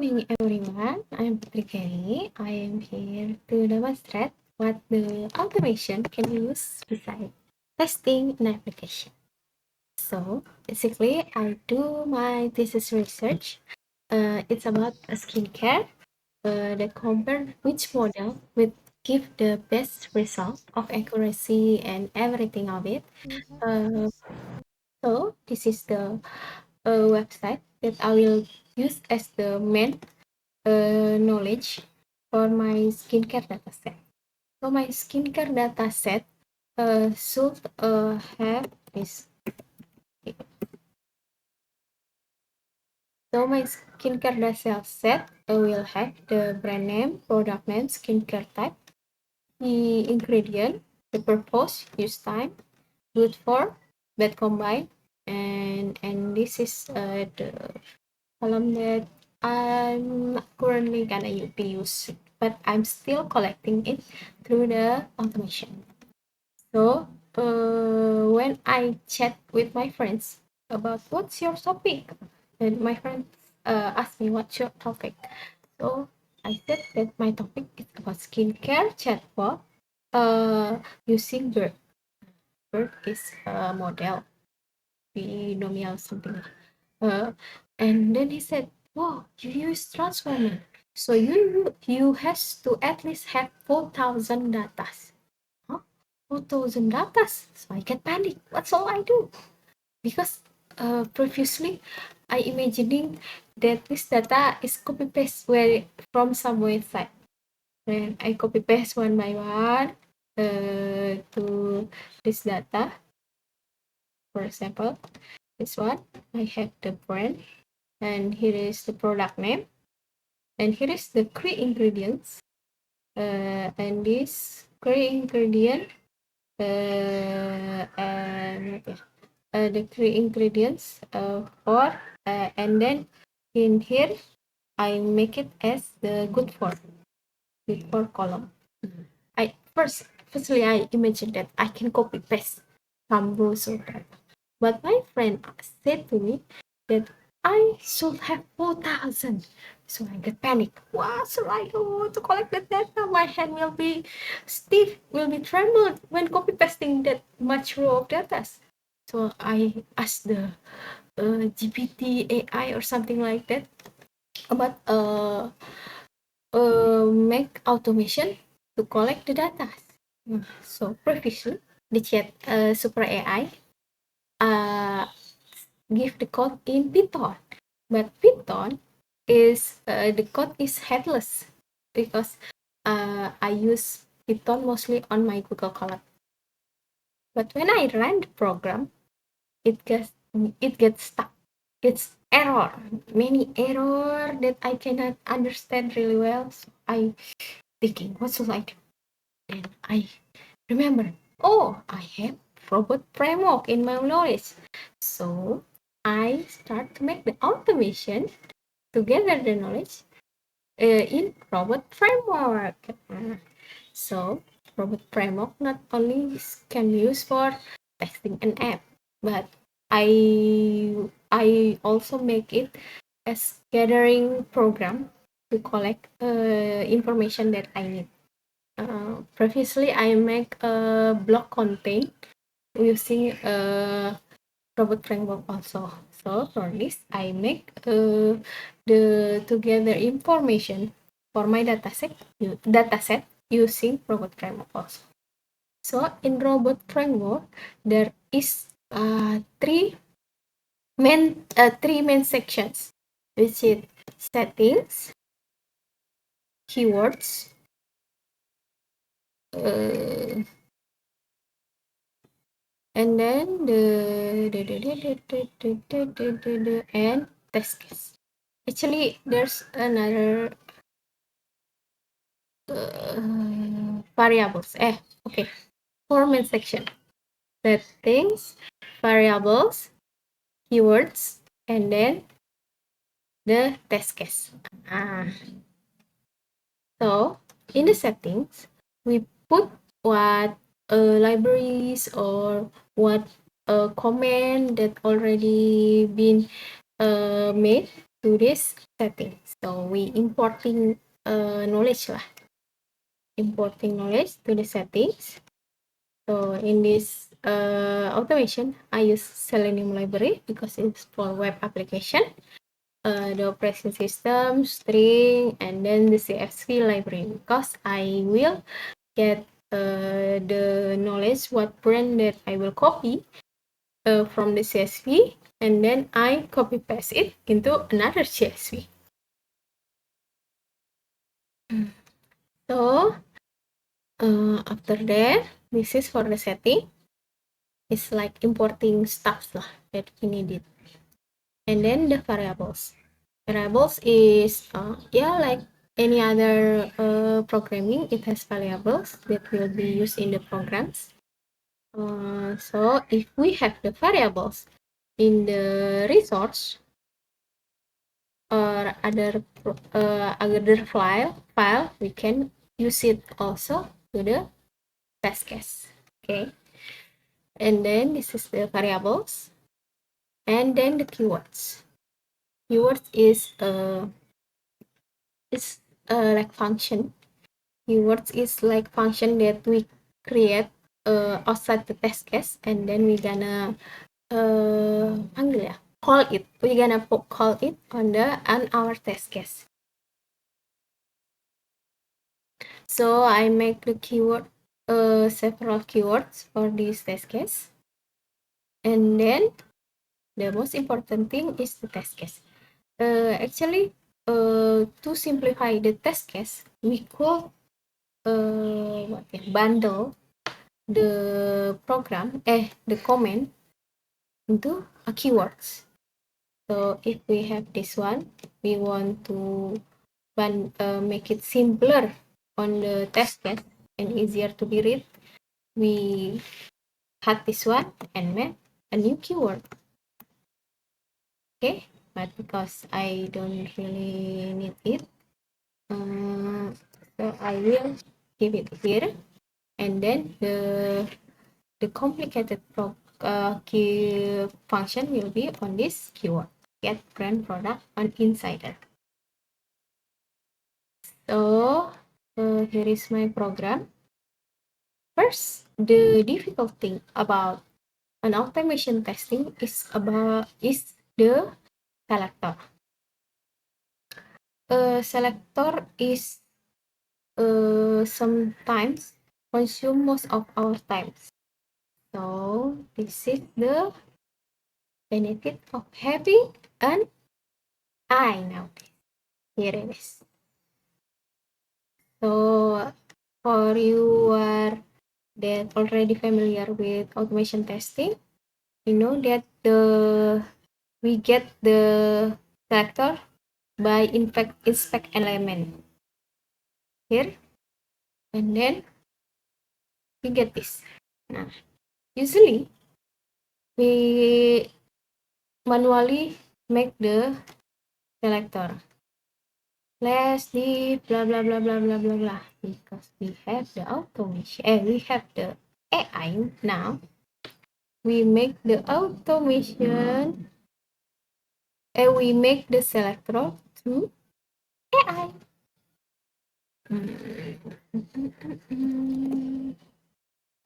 morning, everyone. I'm Putri. I am here to demonstrate what the automation can use beside testing an application. So, basically, I do my thesis research. It's about a skincare that compare which model would give the best result of accuracy and everything of it. Uh, so, this is the website that I will use as the main knowledge for my skincare dataset. So my skincare dataset should have this. So my skincare dataset will have the brand name, product name, skincare type, the ingredient, the purpose, use time, good for, bad combined, and this is the column that I'm not currently gonna be used, but I'm still collecting it through the automation. So when I chat with my friends about what's your topic, and my friends ask me what's your topic, so I said that my topic is about skincare chatbot using Bird. Bird is a model, binomial something. Uh, and then he said, "Wow, you use transformer, so you has to at least have 4,000 datas." Huh? 4,000 datas? So I get panic. What's all I do? Because previously I imagining that this data is copy paste from some website. Then I copy paste one by one to this data. For example, this one I have the brand, and here is the product name, and here is the key ingredients, and this key ingredient and the three ingredients for and then in here I make it as the good for column. Firstly I imagine that I can copy paste some rows of that, but my friend said to me that I should have 4,000. So I get panic. What should I do to collect that data? My hand will be stiff, will be trembled when copy pasting that much row of data. So I asked the GPT AI or something like that about make automation to collect the data. So previously, the chat Super AI give the code in Python, but Python is the code is headless because I use Python mostly on my Google Colab. But when I run the program, it gets stuck. It's error, many error that I cannot understand really well. So I thinking, what should I do? And I remember, oh, I have robot framework in my knowledge. So I start to make the automation to gather the knowledge in robot framework. So robot framework not only can be used for testing an app, but I also make it as gathering program to collect information that I need. Previously, I make a block content using robot framework also. So for this, I make the together information for my dataset using robot framework also. So in robot framework, there is three main sections, which is settings, keywords, and then the and test case. Actually, there's another variables. Okay, four main section: settings, variables, keywords, and then the test case. So in the settings, we put what libraries or what comment that already been made to this setting. So we importing knowledge lah. Importing knowledge to the settings. So in this automation, I use Selenium library because it's for web application. The operation system, string, and then the CSV library because I will get the knowledge what brand that I will copy from the CSV, and then I copy paste it into another CSV. So after that, this is for the setting. It's like importing stuff lah that we needed. And then the variables. Variables is like any other programming, it has variables that will be used in the programs. So if we have the variables in the resource or other file, we can use it also to the test case. Okay, and then this is the variables, and then the keywords. Keywords is like function. Keywords is like function that we create outside the test case, and then we gonna call it. We're gonna call it on our test case. So I make the keyword several keywords for this test case, and then the most important thing is the test case. Actually, to simplify the test case, we could bundle the program, the command into a keywords. So if we have this one, we want to make it simpler on the test case and easier to be read. We cut this one and make a new keyword. Okay, but because I don't really need it, so I will give it here, and then the complicated key function will be on this keyword, get brand product on insider. So here is my program. First, the difficult thing about an automation testing is the selector. Selector is sometimes consume most of our time. So this is the benefit of having an I now. Here it is. So for you are that already familiar with automation testing, you know that we get the selector by inspect element here, and then we get this. Now, usually we manually make the selector. Let's leave blah blah blah blah blah blah blah because we have the automation. We have the AI now. We make the automation. We make the selector through AI.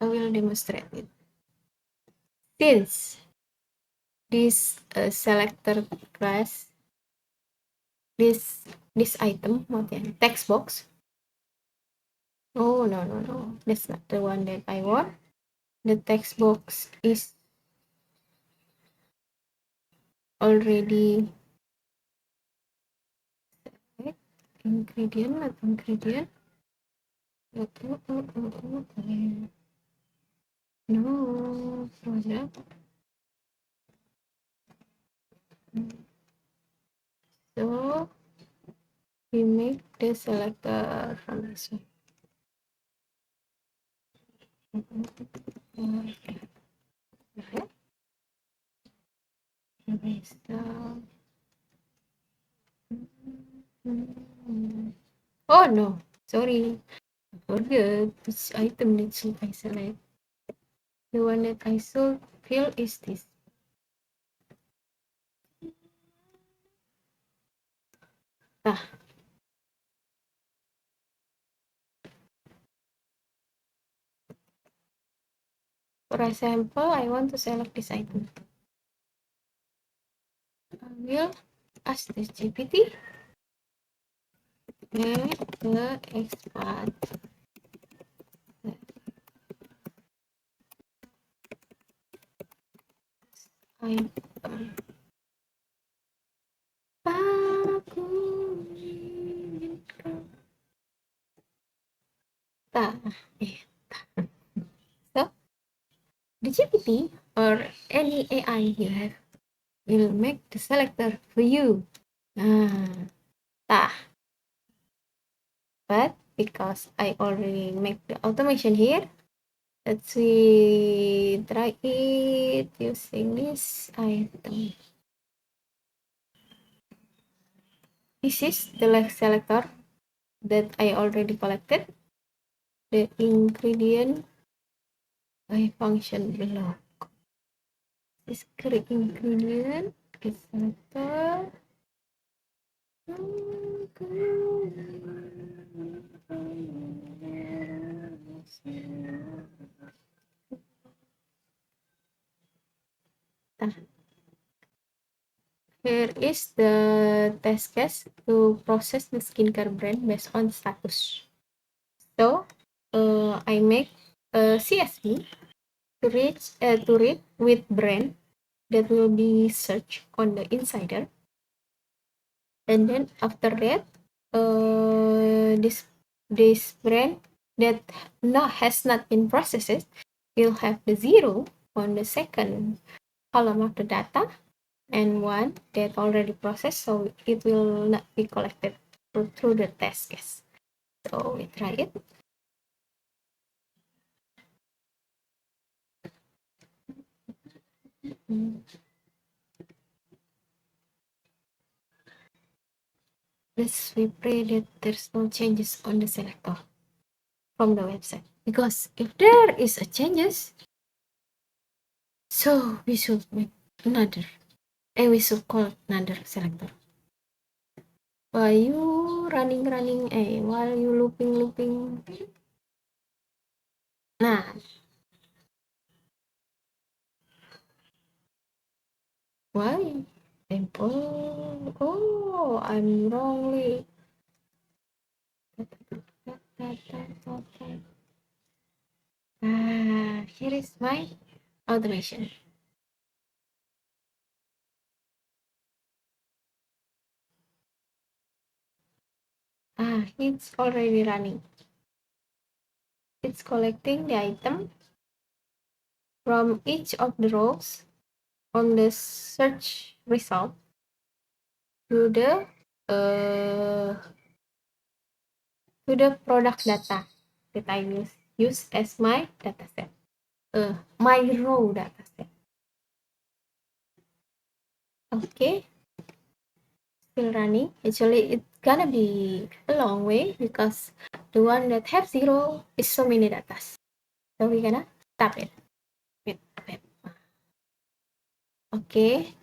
I will demonstrate it. Since this selector class, this item, text box. Oh no, that's not the one that I want. The text box is already ingredient, not ingredient. No, product. So we make the selector from this one. Oh no, sorry, I forget which item needs I select. The one that I should fill is this. Nah, for example, I want to select this item. I will ask this GPT, make the expert item. Aku ingin kau. So, the GPT or any AI you have will make the selector for you. But because I already make the automation here, let's we try it using this item. This is the selector that I already collected. The ingredient by function below. This ingredient is selector. Here is the test case to process the skincare brand based on status. So I make a CSV to read with brand that will be searched on the insider, and then after that this brand that has not been processed will have the 0 on the second column of the data, and 1 that already processed, so it will not be collected through the test case. So we try it. Let's we pray that there's no changes on the selector from the website, because if there is a changes, so we should make another, and we should call another selector. While you running, while you looping. Nah, why? Oh, I'm wrongly. Here is my automation. It's already running. It's collecting the item from each of the rows on the search result to the product data that I will use as my dataset, my row dataset. Okay, still running. Actually, it's gonna be a long way because the one that have 0 is so many data. So we're gonna stop it. Wait. Okay.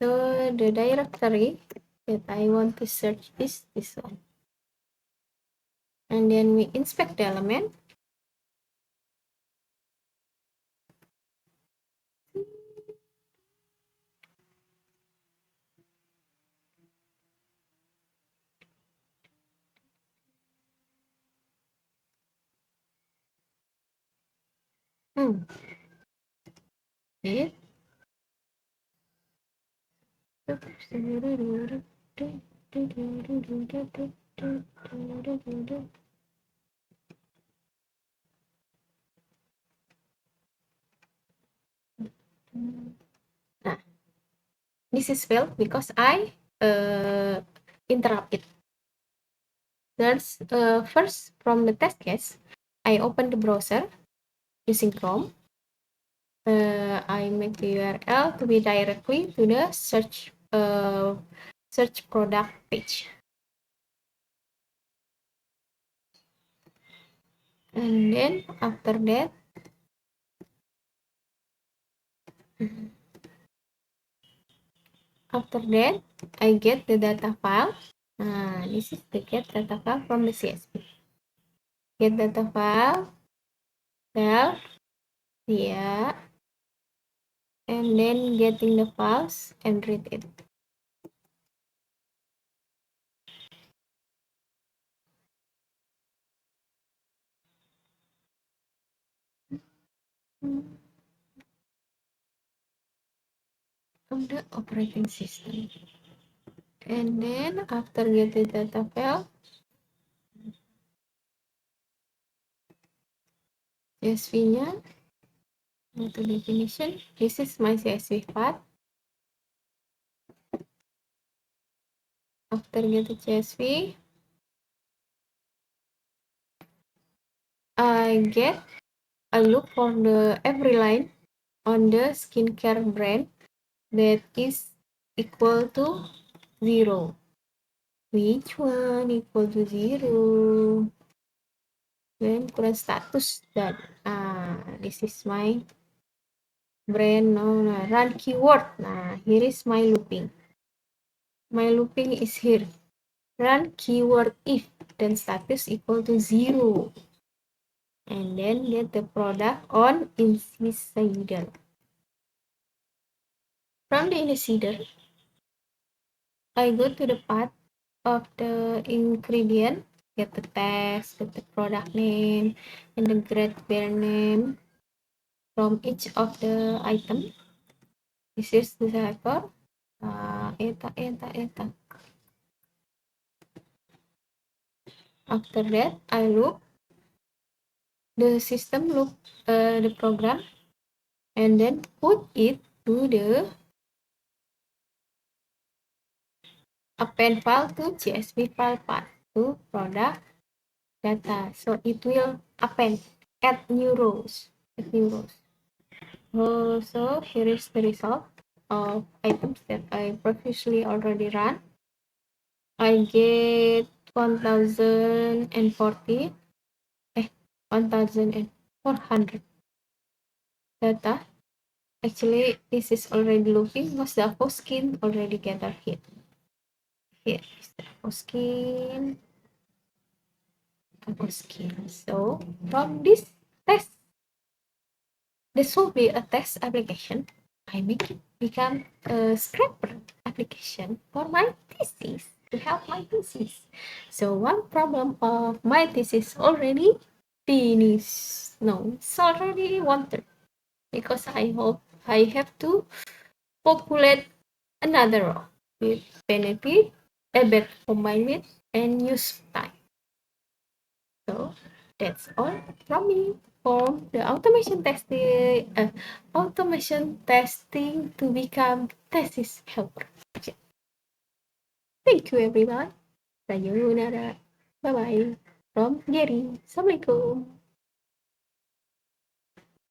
So the directory that I want to search is this one. And then we inspect the element. It. Nah, this is failed because I interrupt it. There's first from the test case, I open the browser using Chrome. I make the URL to be directly to the search product page. And then after that, After that, I get the data file. This is the get data file from the CSV. Get data file, self, yeah, and then getting the files and read it. From the operating system. And then after get the data file, CSV-nya, go to definition. This is my CSV path. After get the CSV, I look for the every line on the skincare brand that is equal to 0. Which one equal to 0? Then current status done. This is my brand. Run keyword. Here is my looping. My looping is here. Run keyword if then status equal to 0. And then get the product on Insider. From the Insider, I go to the path of the ingredient, get the text, get the product name, and the grade bear name from each of the item. This is the cipher. Eta. After that, I look the system, look the program, and then put it to the append file to CSV file path to product data. So it will append, add new rows. So here is the result of items that I previously already run. I get 1040, 1400 data. Actually, this is already looping because the skin already gathered here. Here is the skin. So from this test, this will be a test application. I make it become a scraper application for my thesis to help my thesis. So one problem of my thesis already finished. No, it's already wanted because I hope I have to populate another row with benefit, better combined with, and use time. So that's all from me for the automation testing to become thesis helper. Thank you everyone. Sayonara. Bye bye. From Gary. Assalamualaikum.